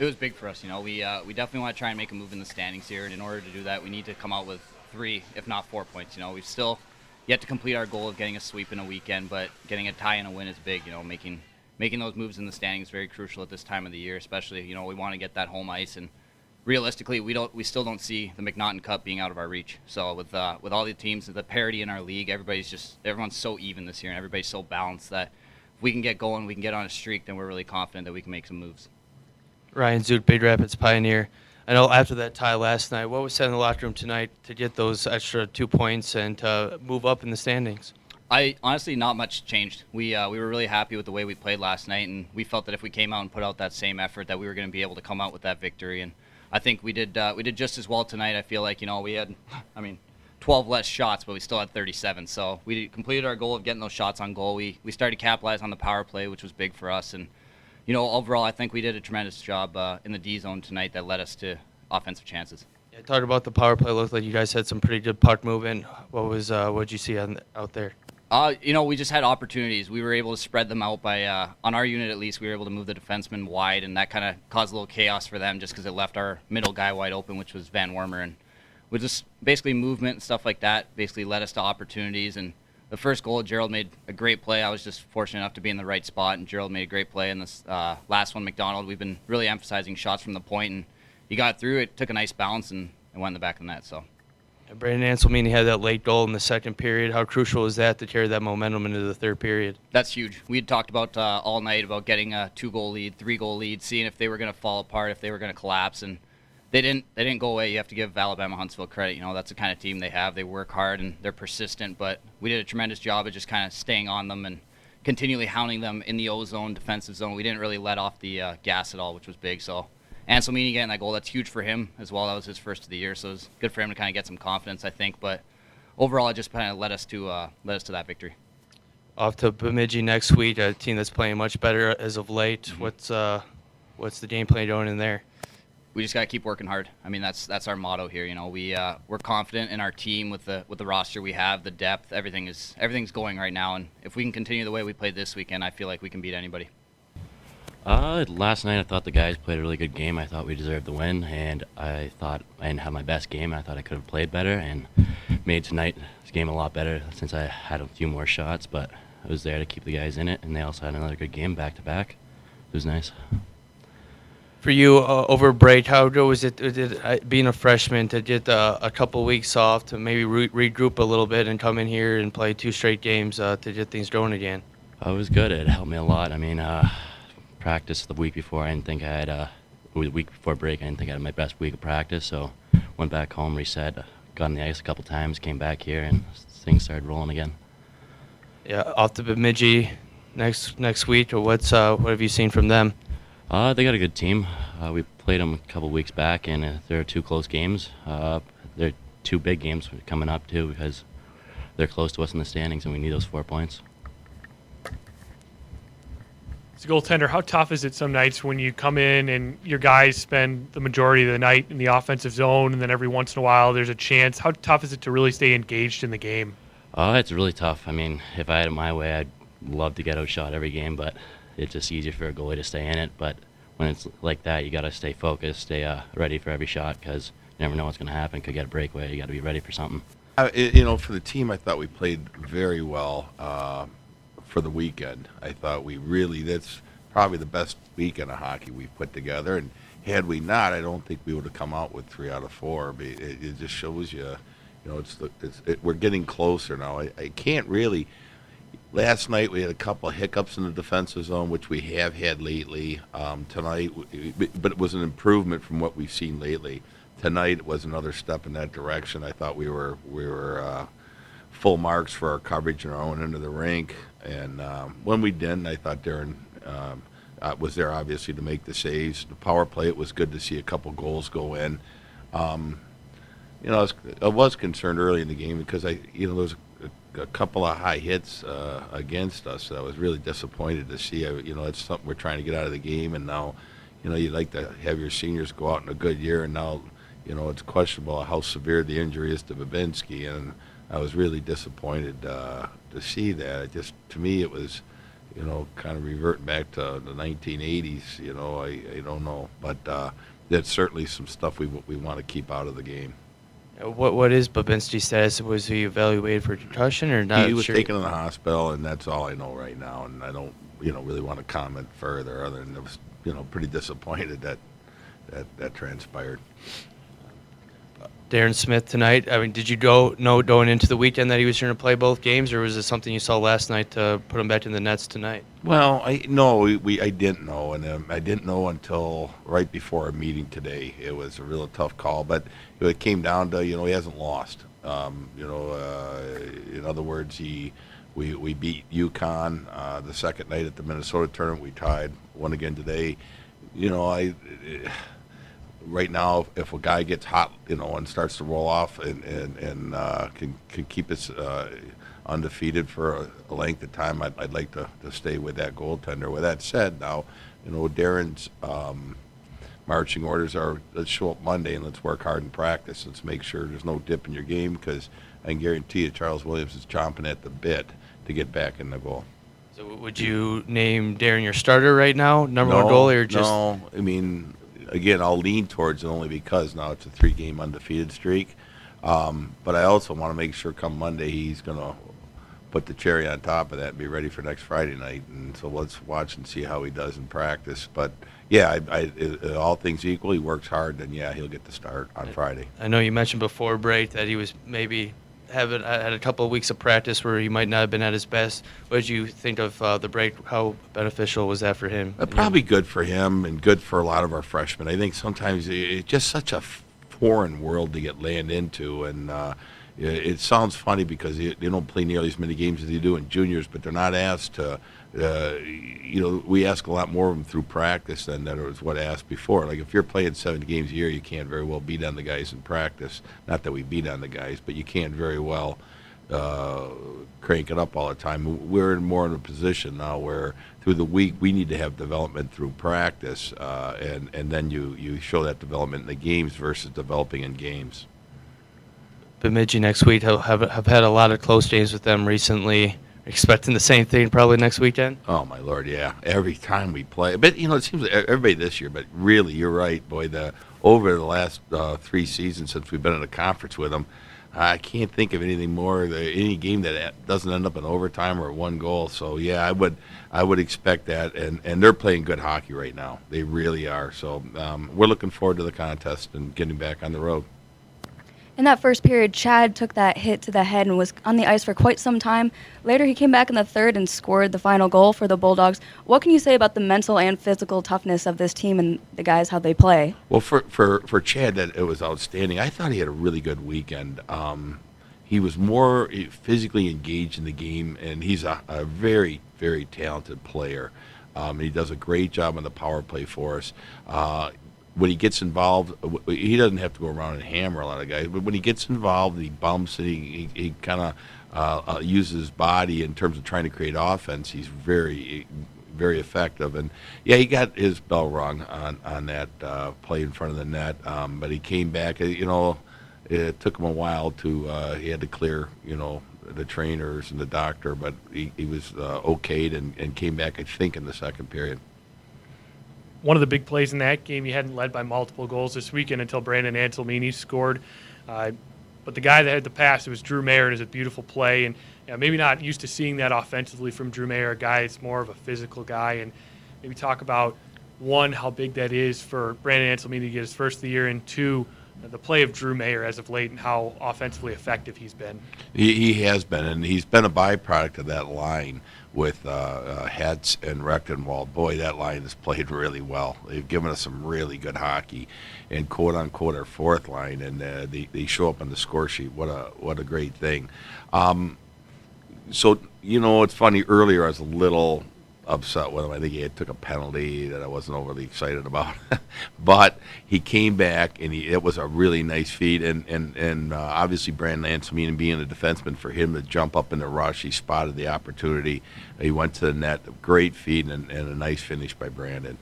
It was big for us. We definitely want to try and make a move in the standings here, and in order to do that, we need to come out with 3, if not 4 points. We've still yet to complete our goal of getting a sweep in a weekend, but getting a tie and a win is big. Making those moves in the standings is very crucial at this time of the year, especially. We want to get that home ice, and realistically, we still don't see the McNaughton Cup being out of our reach. So with all the teams, the parity in our league, everyone's so even this year, and everybody's so balanced that if we can get going, we can get on a streak, then we're really confident that we can make some moves. Ryan Zoot, Big Rapids Pioneer. I know after that tie last night, what was said in the locker room tonight to get those extra 2 points and to move up in the standings? I honestly, not much changed. We were really happy with the way we played last night, and we felt that if we came out and put out that same effort, that we were going to be able to come out with that victory. And I think we did just as well tonight. I feel like we had, 12 less shots, but we still had 37. So we completed our goal of getting those shots on goal. We started to capitalize on the power play, which was big for us. And overall, I think we did a tremendous job in the D zone tonight that led us to offensive chances. Yeah, talk about the power play. Looked like you guys had some pretty good puck movement. What did you see out there? We just had opportunities. We were able to spread them out by, on our unit at least, we were able to move the defenseman wide, and that kind of caused a little chaos for them just because it left our middle guy wide open, which was Van Wormer. And with just basically movement and stuff like that, basically led us to opportunities. And the first goal, Gerald made a great play. I was just fortunate enough to be in the right spot, and Gerald made a great play. And this last one, McDonald, we've been really emphasizing shots from the point, and he got through it, took a nice bounce, and went in the back of the net. So. Brandon Anselmini had that late goal in the second period. How crucial is that to carry that momentum into the third period? That's huge. We had talked about all night about getting a 2-goal lead, 3-goal lead, seeing if they were going to fall apart, if they were going to collapse, and they didn't go away. You have to give Alabama Huntsville credit. That's the kind of team they have. They work hard and they're persistent, but we did a tremendous job of just kind of staying on them and continually hounding them in the O zone, defensive zone. We didn't really let off the gas at all, which was big. So Anselmini getting that goal, that's huge for him as well. That was his first of the year, so it was good for him to kind of get some confidence, I think. But overall, it just kind of led us to that victory. Off to Bemidji next week, a team that's playing much better as of late. Mm-hmm. What's the game plan going in there? We just got to keep working hard. That's our motto here. We're confident in our team with the roster we have, the depth, everything's going right now. And if we can continue the way we played this weekend, I feel like we can beat anybody. Last night I thought the guys played a really good game. I thought we deserved the win, and I thought I didn't have my best game. I thought I could have played better and made tonight's game a lot better since I had a few more shots, but I was there to keep the guys in it, and they also had another good game back-to-back. It was nice. For you, over break, how was it being a freshman to get a couple weeks off to maybe regroup a little bit and come in here and play 2 straight games to get things going again? It was good. It helped me a lot. Practice the week before, I didn't think I had the week before break, I didn't think I had my best week of practice, so went back home, reset, got on the ice a couple times, came back here, and things started rolling again. Yeah, off to Bemidji next week, or what have you seen from them? They got a good team. We played them a couple weeks back, and there are 2 close games. They're 2 big games coming up, too, because they're close to us in the standings, and we need those 4 points. As a goaltender, how tough is it some nights when you come in and your guys spend the majority of the night in the offensive zone, and then every once in a while there's a chance? How tough is it to really stay engaged in the game? It's really tough. If I had it my way, I'd love to get outshot every game, but it's just easier for a goalie to stay in it. But when it's like that, you got to stay focused, stay ready for every shot, because you never know what's going to happen. Could get a breakaway. You got to be ready for something. For the team, I thought we played very well for the weekend. I thought that's probably the best weekend of hockey we've put together. And had we not, I don't think we would have come out with 3 out of 4. But it just shows you, we're getting closer now. I can't really. Last night we had a couple of hiccups in the defensive zone, which we have had lately. Tonight, but it was an improvement from what we've seen lately. Tonight it was another step in that direction. I thought we were full marks for our coverage in our own end of the rink, and when we didn't, I thought Darren was there obviously to make the saves. The power play, it was good to see a couple goals go in. I was concerned early in the game because there was a couple of high hits against us that I was really disappointed to see. It's something we're trying to get out of the game, and now, you'd like to have your seniors go out in a good year, and now, it's questionable how severe the injury is to Babinski, and I was really disappointed to see that. To me, it was kind of reverting back to the 1980s. I don't know, but that's certainly some stuff we want to keep out of the game. What is Babinski's status? Was he evaluated for concussion or not? He was sure? taken to the hospital, and that's all I know right now. And I don't, really want to comment further, other than I was, pretty disappointed that transpired. Darren Smith tonight. I mean, did you know going into the weekend that he was going to play both games, or was it something you saw last night to put him back in the nets tonight? Well, I didn't know, and I didn't know until right before our meeting today. It was a real tough call, but it came down to he hasn't lost. In other words, we beat UConn the second night at the Minnesota tournament. We tied, won again today. Right now, if a guy gets hot, and starts to roll off and can keep us undefeated for a length of time, I'd like to stay with that goaltender. With that said, now, Darren's marching orders are, let's show up Monday and let's work hard in practice. Let's make sure there's no dip in your game, because I can guarantee you Charles Williams is chomping at the bit to get back in the goal. So would you name Darren your starter right now, number one goalie, or just? No, I mean, again, I'll lean towards it only because now it's a 3-game undefeated streak. But I also want to make sure come Monday he's going to put the cherry on top of that and be ready for next Friday night. And so let's watch and see how he does in practice. But, yeah, all things equal, he works hard, then, yeah, he'll get the start on Friday. I know you mentioned before break that he was maybe had a couple of weeks of practice where he might not have been at his best. What did you think of the break? How beneficial was that for him? Probably good for him and good for a lot of our freshmen. I think sometimes it's just such a foreign world to get landed into, and it sounds funny because they don't play nearly as many games as they do in juniors, but they're not asked to. We ask a lot more of them through practice than that was what asked before. Like if you're playing 7 games a year, you can't very well beat on the guys in practice. Not that we beat on the guys, but you can't very well crank it up all the time. We're more in a position now where through the week we need to have development through practice, and then you show that development in the games versus developing in games. Bemidji next week have had a lot of close games with them recently. Expecting the same thing probably next weekend? Oh, my Lord, yeah. Every time we play. But, it seems like everybody this year, but really, you're right, boy. Over the last 3 seasons since we've been in a conference with them, I can't think of anything more, any game that doesn't end up in overtime or 1 goal. So, yeah, I would expect that. And they're playing good hockey right now. They really are. So we're looking forward to the contest and getting back on the road. In that first period, Chad took that hit to the head and was on the ice for quite some time. Later, he came back in the third and scored the final goal for the Bulldogs. What can you say about the mental and physical toughness of this team and the guys, how they play? Well, for Chad, that it was outstanding. I thought he had a really good weekend. He was more physically engaged in the game, and he's a very, very talented player. He does a great job on the power play for us. When he gets involved, he doesn't have to go around and hammer a lot of guys, but when he gets involved, he bumps and he kind of uses his body in terms of trying to create offense. He's very, very effective. And, yeah, he got his bell rung on that play in front of the net, but he came back. It took him a while he had to clear, the trainers and the doctor, but he was okayed and came back, I think, in the second period. One of the big plays in that game, you hadn't led by multiple goals this weekend until Brandon Anselmini scored. But the guy that had the pass, it was Drew Mayer, and it was a beautiful play. And maybe not used to seeing that offensively from Drew Mayer, a guy that's more of a physical guy. And maybe talk about, 1, how big that is for Brandon Anselmini to get his first of the year, and 2, the play of Drew Mayer as of late and how offensively effective he's been. He has been, and he's been a byproduct of that line with Hetz and Rechtenwald. Boy, that line has played really well. They've given us some really good hockey, and quote-unquote our fourth line, and they show up on the score sheet. What a great thing. So, it's funny, earlier I was a little upset with him. I think he took a penalty that I wasn't overly excited about. But he came back, and it was a really nice feed. And obviously Brandon Anselmini being a defenseman, for him to jump up in the rush, he spotted the opportunity. He went to the net, great feed, and a nice finish by Brandon.